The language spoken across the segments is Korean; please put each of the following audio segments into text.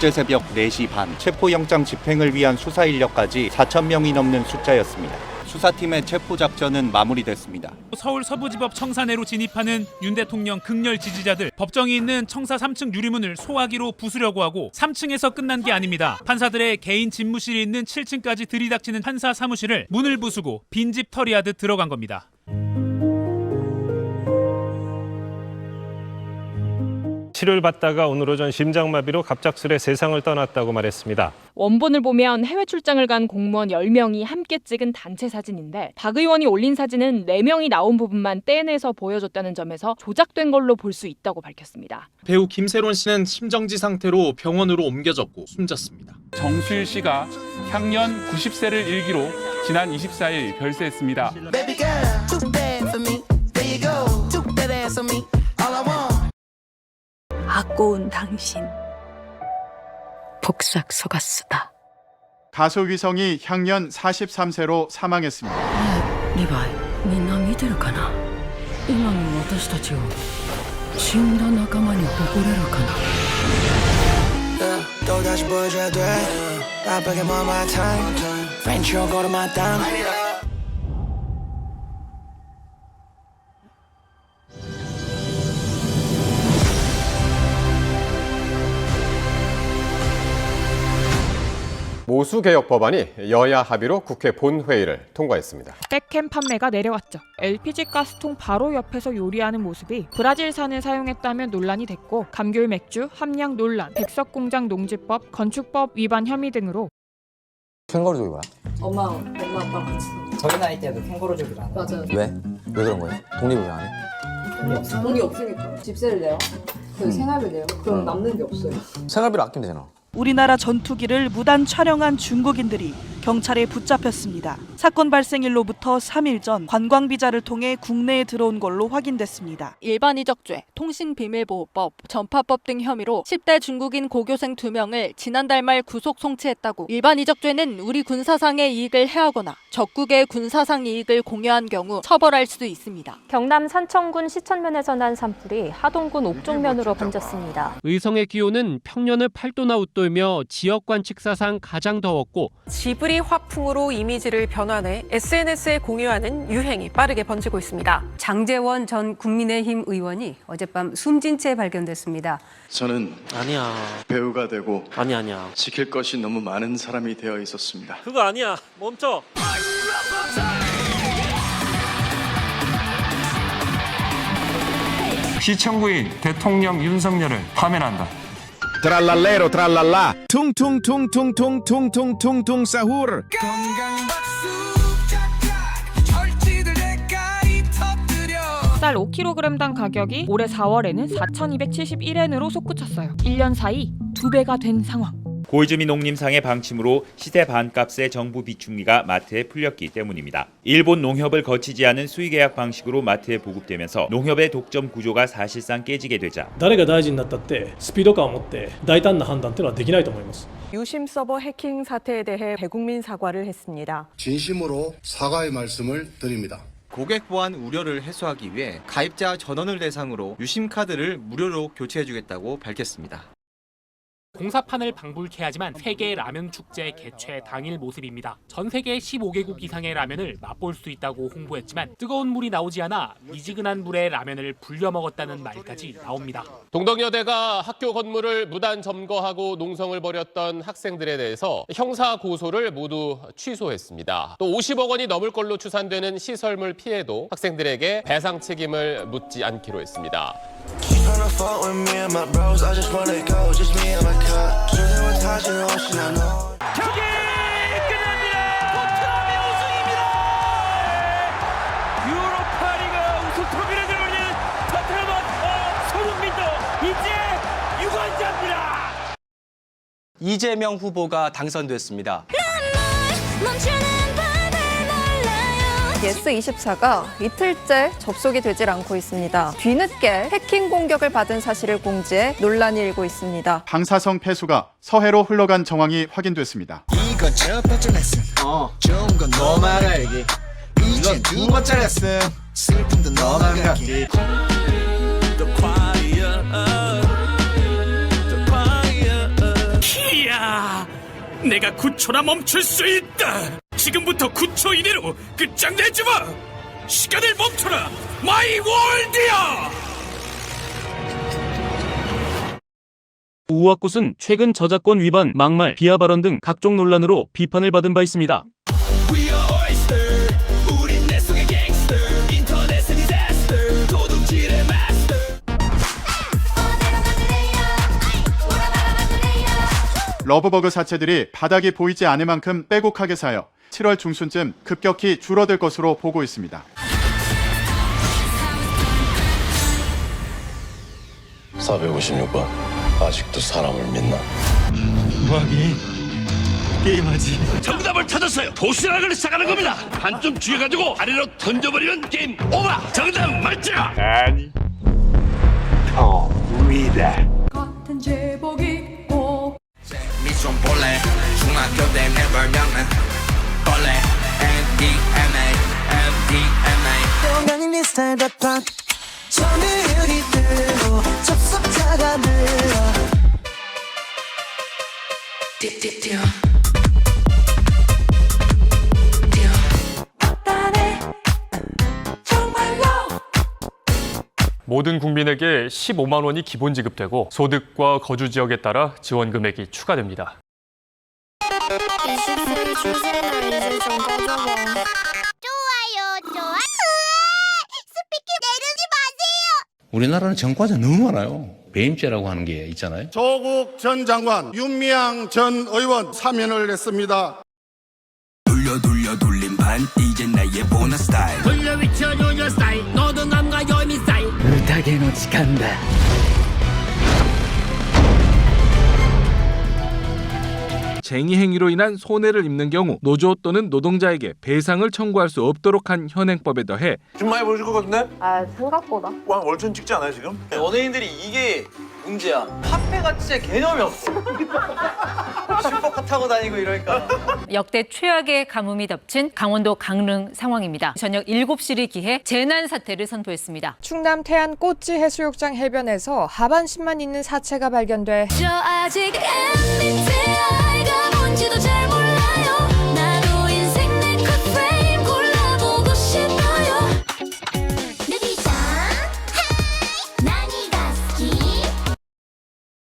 어제 새벽 4시 반 체포영장 집행을 위한 수사 인력까지 4,000명이 넘는 숫자였습니다. 수사팀의 체포 작전은 마무리됐습니다. 서울 서부지법 청사내로 진입하는 윤 대통령 극렬 지지자들, 법정이 있는 청사 3층 유리문을 소화기로 부수려고 하고 3층에서 끝난 게 아닙니다. 판사들의 개인 집무실이 있는 7층까지 들이닥치는 판사 사무실을 문을 부수고 빈집 털이하듯 들어간 겁니다. 치료를 받다가 오늘 오전 심장마비로 갑작스레 세상을 떠났다고 말했습니다. 원본을 보면 해외 출장을 간 공무원 10명이 함께 찍은 단체 사진인데 박 의원이 올린 사진은 4명이 나온 부분만 떼내서 보여줬다는 점에서 조작된 걸로 볼 수 있다고 밝혔습니다. 배우 김세론 씨는 심정지 상태로 병원으로 옮겨졌고 숨졌습니다. 정수일 씨가 향년 90세를 일기로 지난 24일 별세했습니다. 아까운 당신 복삭 속았수다. 가수 위성이 향년 43세로 사망했습니다. 리바이, 민나見てるかな? 今の私たちを死んだ仲間に誇れるかな? 또다시 보여줘야 돼. 바쁘게 more my time. French go to my town. 모수개혁 법안이 여야 합의로 국회 본회의를 통과했습니다. 백캠 판매가 내려왔죠. LPG 가스통 바로 옆에서 요리하는 모습이 브라질산을 사용했다며 논란이 됐고 감귤 맥주 함량 논란, 백석공장 농지법, 건축법 위반 혐의 등으로. 캥거루족이 뭐야? 엄마 아빠랑 같이. 저희 나이 때도 캥거루족이 안 해. 맞아요. 왜? 왜 그런 거예요? 독립을 왜 안 해? 돈이 없으니까. 집세를 내요. 그 생활비 내요. 그럼 남는 게 없어요. 생활비를 아끼면 되잖아. 우리나라 전투기를 무단 촬영한 중국인들이 경찰에 붙잡혔습니다. 사건 발생일로부터 3일 전 관광비자를 통해 국내에 들어온 걸로 확인됐습니다. 일반이적죄, 통신비밀보호법, 전파법 등 혐의로 10대 중국인 고교생 2명을 지난달 말 구속 송치했다고. 일반이적죄는 우리 군사상의 이익을 해하거나 적국의 군사상 이익을 공유한 경우 처벌할 수 있습니다. 경남 산청군 시천면에서 난 산불이 하동군 옥종면으로 번졌습니다. 의성의 기온은 평년을 8도나 웃돌며 지역 관측사상 가장 더웠고 지브리 화풍으로 이미지를 변환해 SNS에 공유하는 유행이 빠르게 번지고 있습니다. 장제원 전 국민의힘 의원이 어젯밤 숨진 채 발견됐습니다. 저는 아니야. 배우가 되고 아니야. 지킬 것이 너무 많은 사람이 되어 있었습니다. 그거 아니야. 멈춰. 시청구인 대통령 윤석열을 파면한다. 트랄랄레로 트랄랄라 퉁퉁퉁퉁퉁퉁퉁퉁퉁 사후르. 쌀 5kg당 가격이 올해 4월에는 4,271엔으로 솟구쳤어요. 1년 사이 2배가 된 상황. 고이즈미 농림상의 방침으로 시세 반값의 정부 비축미가 마트에 풀렸기 때문입니다. 일본 농협을 거치지 않은 수의계약 방식으로 마트에 보급되면서 농협의 독점 구조가 사실상 깨지게 되자 誰が大臣になったってスピード感を持って大胆な判断っていうのはできないと思います。 유심 서버 해킹 사태에 대해 대국민 사과를 했습니다. 진심으로 사과의 말씀을 드립니다. 고객 보안 우려를 해소하기 위해 가입자 전원을 대상으로 유심 카드를 무료로 교체해주겠다고 밝혔습니다. 공사판을 방불케 하지만 세계 라면 축제 개최 당일 모습입니다. 전 세계 15개국 이상의 라면을 맛볼 수 있다고 홍보했지만 뜨거운 물이 나오지 않아 미지근한 물에 라면을 불려 먹었다는 말까지 나옵니다. 동덕여대가 학교 건물을 무단 점거하고 농성을 벌였던 학생들에 대해서 형사 고소를 모두 취소했습니다. 또 50억 원이 넘을 걸로 추산되는 시설물 피해도 학생들에게 배상 책임을 묻지 않기로 했습니다. 경기 끝납니다. 토트넘이 우승입니다. 유로파리가 우승 트로피를 들어올리는 토트넘 손흥민도 이제 유관자입니다. 이재명 후보가 당선됐습니다. 예스24가 이틀째 접속이 되질 않고 있습니다. 뒤늦게 해킹 공격을 받은 사실을 공지해 논란이 일고 있습니다. 방사성 폐수가 서해로 흘러간 정황이 확인됐습니다. 이건 첫 번째 레슨. 좋은 건 너만 알기. 이건 두 번째 레슨. 슬픔도 너만 갖기. 내가 9초나 멈출 수 있다. 지금부터 9초 이내로 끝장내지 마. 시간을 멈춰라. 마이 월드야. 우악꽃은 최근 저작권 위반, 막말, 비하 발언 등 각종 논란으로 비판을 받은 바 있습니다. 러브버그 사체들이 바닥이 보이지 않을 만큼 빼곡하게 쌓여 7월 중순쯤 급격히 줄어들 것으로 보고 있습니다. 456번 아직도 사람을 믿나? 뭐하기? 게임하지. 정답을 찾았어요. 도시락을 싸가는 겁니다. 한점 쥐어가지고 아래로 던져버리면 게임 오버. 정답 맞죠? 아니. 위다. 같은 제복 입고 미션 볼래 중학교 때 내 별명은 벌레 MDMA 명이 네 스타일 같아 점유율이 들고 접속자가 늘어 띠띠띠어 모든 국민에게 15만 원이 기본 지급되고 소득과 거주 지역에 따라 지원 금액이 추가됩니다. 20세 주제를 이제 좀 꺼져봐. 좋아요, 좋아. 스피킹 내리지 마세요. 우리나라는 전과자 너무 많아요. 배임죄라고 하는 게 있잖아요. 조국 전 장관, 윤미향 전 의원 사면을 했습니다. 돌린 반 이제 나의 보너스 스타일. 돌려 비춰 조절 스타일. 너도 남과 여미 스타일. 으타게 놓지 간다. 쟁의 행위로 인한 손해를 입는 경우 노조 또는 노동자에게 배상을 청구할 수 없도록 한 현행법에 더해 좀 많이 보여줄 것 같은데? 아 생각보다. 와 월천 찍지 않아요 지금? 연예인들이 이게 문제야. 화폐가 진짜 개념이 없어. 슈퍼카 타고 다니고 이러니까. 역대 최악의 가뭄이 덮친 강원도 강릉 상황입니다. 저녁 7시를 기해 재난 사태를 선포했습니다. 충남 태안 꼬치 해수욕장 해변에서 하반신만 있는 사체가 발견돼 저 아직 MBTI가 뭔지도 잘 몰라요. 나도 인생 네컷 프레임 골라보고 싶어요. 누비상 하이 나니가 스키.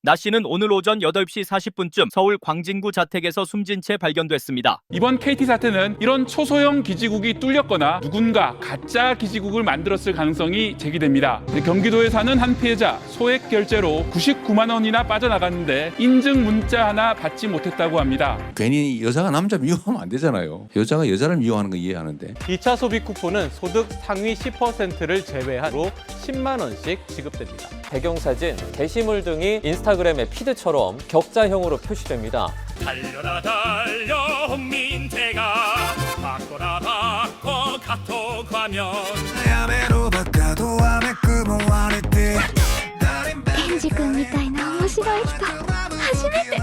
나 씨는 오늘 오전 8시 40분쯤 서울 광진구 자택에서 숨진 채 발견됐습니다. 이번 KT 사태는 이런 초소형 기지국이 뚫렸거나 누군가 가짜 기지국을 만들었을 가능성이 제기됩니다. 경기도에 사는 한 피해자 소액 결제로 99만 원이나 빠져나갔는데 인증 문자 하나 받지 못했다고 합니다. 괜히 여자가 남자 미워하면 안 되잖아요. 여자가 여자를 미워하는 거 이해하는데. 2차 소비 쿠폰은 소득 상위 10%를 제외하고 10만 원씩 지급됩니다. 배경사진, 게시물 등이 인스타그램의 피드처럼 격자형으로 표시됩니다. 달려라 달려 민태가 바꿔라 바꿔 카톡 화면. ケンジ君みたいな面白い人初めて。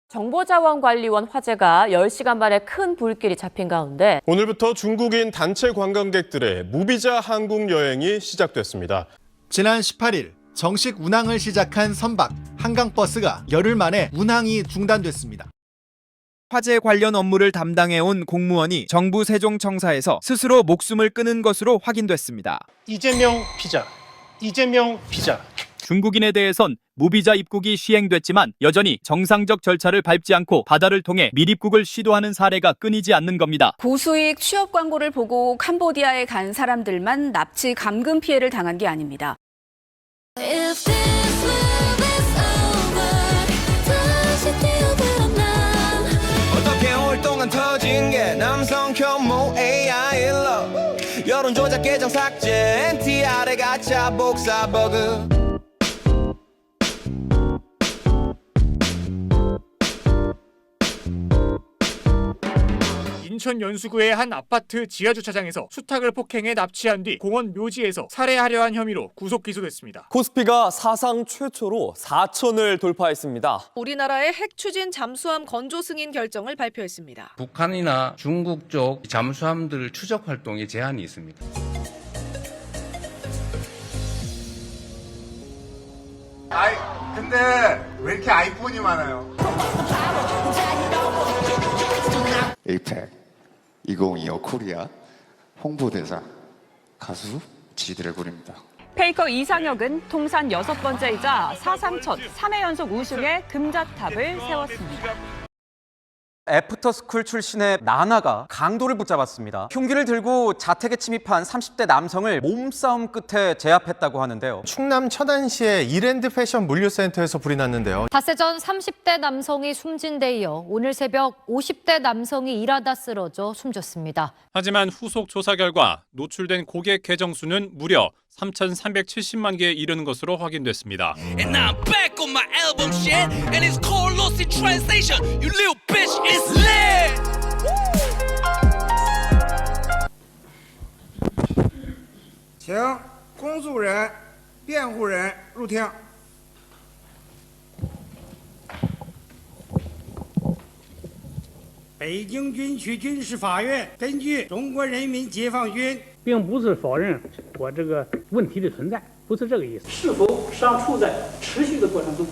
정보자원관리원 화재가 10시간 만에 큰 불길이 잡힌 가운데 오늘부터 중국인 단체 관광객들의 무비자 한국 여행이 시작됐습니다. 지난 18일 정식 운항을 시작한 선박 한강버스가 열흘 만에 운항이 중단됐습니다. 화재 관련 업무를 담당해온 공무원이 정부 세종청사에서 스스로 목숨을 끊은 것으로 확인됐습니다. 이재명 피자, 이재명 피자. 중국인에 대해선 무비자 입국이 시행됐지만 여전히 정상적 절차를 밟지 않고 바다를 통해 밀입국을 시도하는 사례가 끊이지 않는 겁니다. 고수익 취업 광고를 보고 캄보디아에 간 사람들만 납치 감금 피해를 당한 게 아닙니다. 어떻게 오랫동안 터진 게 남성 혐오 AI 일러 여론 조작 계정 삭제 NTR의 가짜 복사 버그. 인천 연수구의 한 아파트 지하주차장에서 수탉을 폭행해 납치한 뒤 공원 묘지에서 살해하려 한 혐의로 구속 기소됐습니다. 코스피가 사상 최초로 4천을 돌파했습니다. 우리나라의 핵 추진 잠수함 건조 승인 결정을 발표했습니다. 북한이나 중국 쪽 잠수함들 추적 활동에 제한이 있습니다. 근데 왜 이렇게 아이폰이 많아요? 에이펙 2025 코리아 홍보대사 가수 지드래곤입니다. 페이커 이상혁은 통산 6번째이자 사상 첫 3회 연속 우승에 금자탑을 세웠습니다. 애프터스쿨 출신의 나나가 강도를 붙잡았습니다. 흉기를 들고 자택에 침입한 30대 남성을 몸싸움 끝에 제압했다고 하는데요. 충남 천안시의 이랜드 패션 물류센터에서 불이 났는데요. 닷새 전 30대 남성이 숨진 데 이어 오늘 새벽 50대 남성이 일하다 쓰러져 숨졌습니다. 하지만 후속 조사 결과 노출된 고객 계정 수는 무려 3,370만 개에 이르는 것으로 확인됐습니다. And now I'm back on my album shit, and it's called Lost in Translation. You little bitch, it's lit. 请公诉人、辩护人入庭。北京军区军事法院根据中国人民解放军，并不是否认我这个问题的存在，不是这个意思。是否尚处在持续的过程中？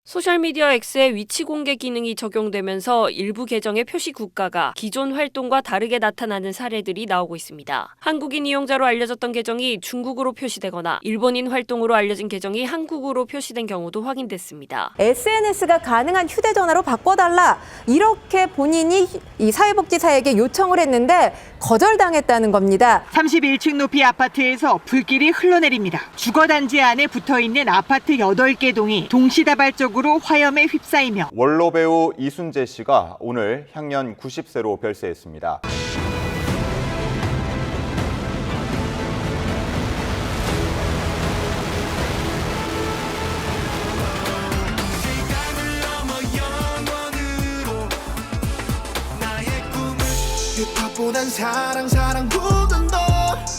소셜미디어 X의 위치 공개 기능이 적용되면서 일부 계정의 표시 국가가 기존 활동과 다르게 나타나는 사례들이 나오고 있습니다. 한국인 이용자로 알려졌던 계정이 중국으로 표시되거나 일본인 활동으로 알려진 계정이 한국으로 표시된 경우도 확인됐습니다. SNS가 가능한 휴대전화로 바꿔달라 이렇게 본인이 이 사회복지사에게 요청을 했는데 거절당했다는 겁니다. 31층 높이 아파트에서 불길이 흘러내립니다. 주거단지 안에 붙어있는 아파트 8개 동이 동시다발적으로 화염에 휩싸이며 원로 배우 이순재 씨가 오늘 향년 90세로 별세했습니다. 힙합보단 사랑 부근도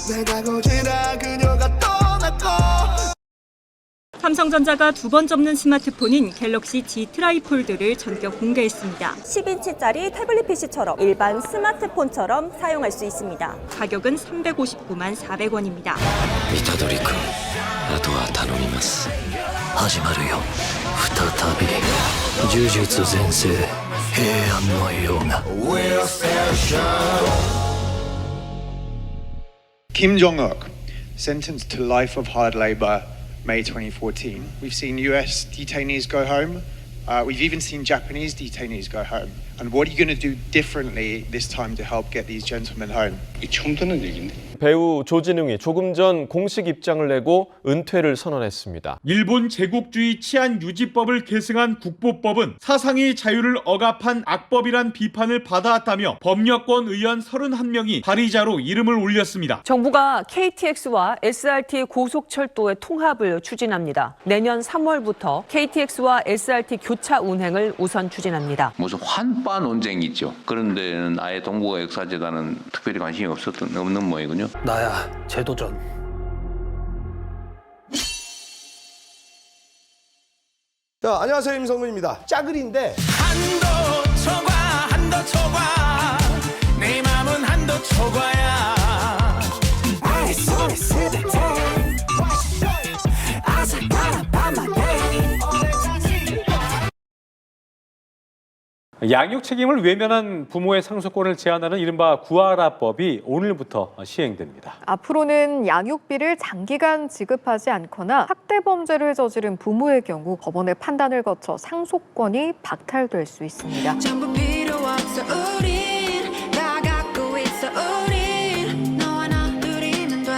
내가 고지라 그녀가 떠났고 삼성전자가 두 번 접는 스마트폰인 갤럭시 G 트라이폴드를 전격 공개했습니다. 10인치짜리 태블릿 PC처럼 일반 스마트폰처럼 사용할 수 있습니다. 가격은 359만 400원입니다. 미타도리君、あとは頼みます。始まるよ。再び呪術全盛、平安のような。 Kim Jong-ok, sentenced to life of hard labor, May 2014. We've seen US detainees go home. We've even seen Japanese detainees go home. And what are you going to do differently this time to help get these gentlemen home? 이 처음 듣는 얘기인데. 배우 조진웅이 조금 전 공식 입장을 내고 은퇴를 선언했습니다. 일본 제국주의 치안 유지법을 계승한 국보법은 사상의 자유를 억압한 악법이란 비판을 받아왔다며 법률권 의원 31명이 발의자로 이름을 올렸습니다. 정부가 KTX와 SRT 고속철도의 통합을 추진합니다. 내년 3월부터 KTX와 SRT 교차 운행을 우선 추진합니다. 무슨 환빠 논쟁이 있죠. 그런 데는 아예 동북아 역사재단은 특별히 관심이 없는 모양이군요. 나야 재도전. 자, 안녕하세요, 임성근입니다. 짜글인데 한도 초과 내 맘은 한도 초과야. 양육 책임을 외면한 부모의 상속권을 제한하는 이른바 구하라법이 오늘부터 시행됩니다. 앞으로는 양육비를 장기간 지급하지 않거나 학대 범죄를 저지른 부모의 경우 법원의 판단을 거쳐 상속권이 박탈될 수 있습니다. 전부 필요 없어 우린 다 갖고 있어 우린 너와 나 둘이면 돼.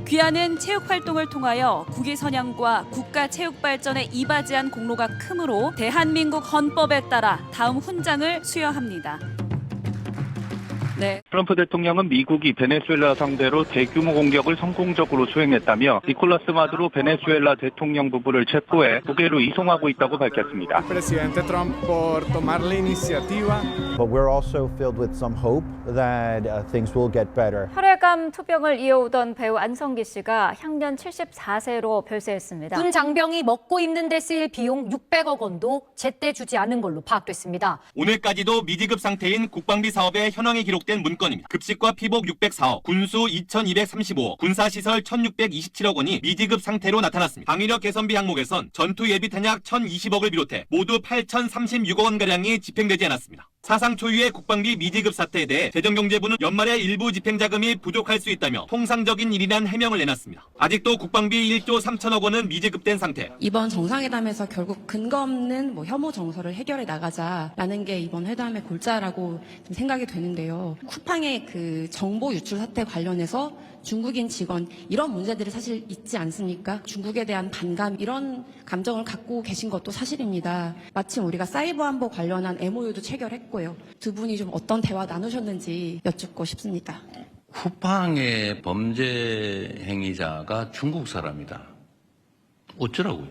귀하는 체육 활동을 통하여 국위 선양과 국가 체육 발전에 이바지한 공로가 크므로 대한민국 헌법에 따라 다음 훈장을 수여합니다. 네. 트럼프 대통령은 미국이 베네수엘라 상대로 대규모 공격을 성공적으로 수행했다며 니콜라스 마두로 베네수엘라 대통령 부부를 체포해 북에로 이송하고 있다고 밝혔습니다. Presidente Trump por tomar la iniciativa. But we're also filled with some hope that things will get better. 혈액암 투병을 이어오던 배우 안성기 씨가 향년 74세로 별세했습니다. 군 장병이 먹고 입는 데 쓰일 비용 600억 원도 제때 주지 않은 걸로 파악됐습니다. 오늘까지도 미지급 상태인 국방비 사업의 현황이 기록된 문건입니다. 급식과 피복 604억, 군수 2235억, 군사시설 1627억 원이 미지급 상태로 나타났습니다. 방위력 개선비 항목에선 전투 예비 탄약 1020억을 비롯해 모두 8036억 원가량이 집행되지 않았습니다. 사상 초유의 국방비 미지급 사태에 대해 재정경제부는 연말에 일부 집행자금이 부족할 수 있다며 통상적인 일이란 해명을 내놨습니다. 아직도 국방비 1조 3천억 원은 미지급된 상태. 이번 정상회담에서 결국 근거 없는 혐오 정서를 해결해 나가자라는 게 이번 회담의 골자라고 좀 생각이 되는데요. 쿠팡의 그 정보 유출 사태 관련해서 중국인 직원 이런 문제들이 사실 있지 않습니까? 중국에 대한 반감 이런 감정을 갖고 계신 것도 사실입니다. 마침 우리가 사이버 안보 관련한 MOU도 체결했고요. 두 분이 좀 어떤 대화 나누셨는지 여쭙고 싶습니다. 쿠팡의 범죄 행위자가 중국 사람이다. 어쩌라고요?